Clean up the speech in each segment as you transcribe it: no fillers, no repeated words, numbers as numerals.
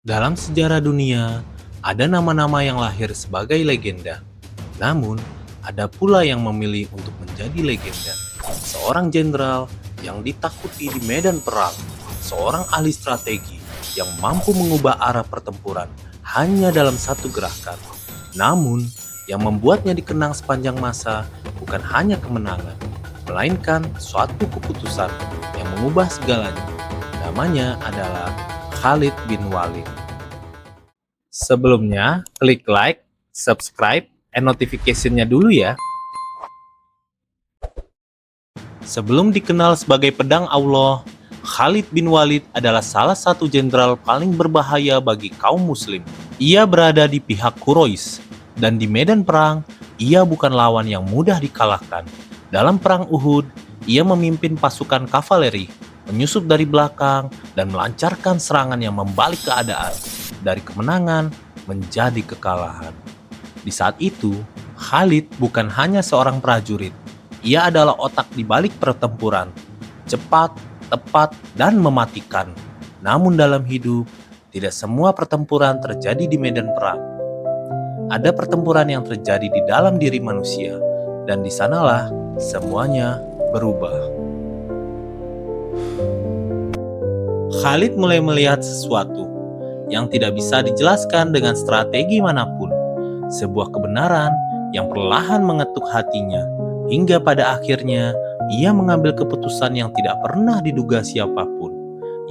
Dalam sejarah dunia, ada nama-nama yang lahir sebagai legenda. Namun, ada pula yang memilih untuk menjadi legenda. Seorang jenderal yang ditakuti di medan perang, seorang ahli strategi yang mampu mengubah arah pertempuran hanya dalam satu gerakan. Namun, yang membuatnya dikenang sepanjang masa bukan hanya kemenangan, melainkan suatu keputusan yang mengubah segalanya. Namanya adalah Khalid bin Walid. Sebelumnya, klik like, subscribe, and notification-nya dulu ya. Sebelum dikenal sebagai pedang Allah, Khalid bin Walid adalah salah satu jenderal paling berbahaya bagi kaum muslim. Ia berada di pihak Quraisy, dan di medan perang, ia bukan lawan yang mudah dikalahkan. Dalam perang Uhud, ia memimpin pasukan kavaleri, menyusup dari belakang, dan melancarkan serangan yang membalik keadaan dari kemenangan menjadi kekalahan. Di saat itu, Khalid bukan hanya seorang prajurit. Ia adalah otak di balik pertempuran, cepat, tepat, dan mematikan. Namun dalam hidup, tidak semua pertempuran terjadi di medan perang. Ada pertempuran yang terjadi di dalam diri manusia, dan di sanalah semuanya berubah. Khalid mulai melihat sesuatu yang tidak bisa dijelaskan dengan strategi manapun. Sebuah kebenaran yang perlahan mengetuk hatinya, hingga pada akhirnya ia mengambil keputusan yang tidak pernah diduga siapapun.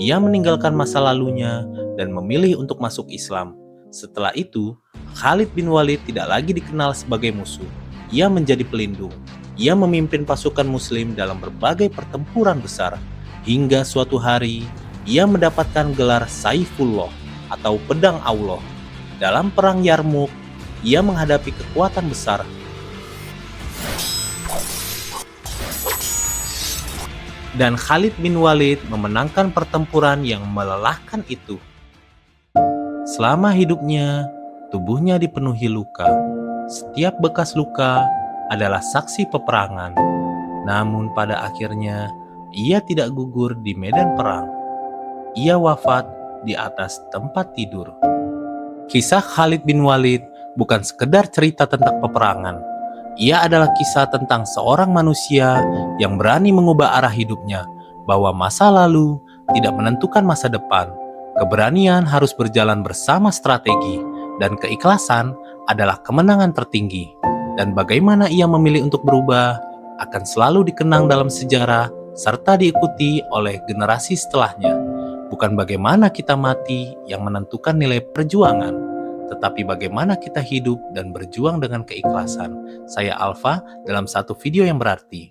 Ia meninggalkan masa lalunya dan memilih untuk masuk Islam. Setelah itu, Khalid bin Walid tidak lagi dikenal sebagai musuh. Ia menjadi pelindung. Ia memimpin pasukan muslim dalam berbagai pertempuran besar. Hingga suatu hari, ia mendapatkan gelar Saifullah atau pedang Allah. Dalam perang Yarmuk, ia menghadapi kekuatan besar. Dan Khalid bin Walid memenangkan pertempuran yang melelahkan itu. Selama hidupnya, tubuhnya dipenuhi luka. Setiap bekas luka adalah saksi peperangan. Namun pada akhirnya, ia tidak gugur di medan perang. Ia wafat di atas tempat tidur. Kisah Khalid bin Walid bukan sekedar cerita tentang peperangan. Ia adalah kisah tentang seorang manusia yang berani mengubah arah hidupnya, bahwa masa lalu tidak menentukan masa depan. Keberanian harus berjalan bersama strategi, dan keikhlasan adalah kemenangan tertinggi. Dan bagaimana ia memilih untuk berubah akan selalu dikenang dalam sejarah serta diikuti oleh generasi setelahnya. Bukan bagaimana kita mati yang menentukan nilai perjuangan, tetapi bagaimana kita hidup dan berjuang dengan keikhlasan. Saya Alfa dalam satu video yang berarti.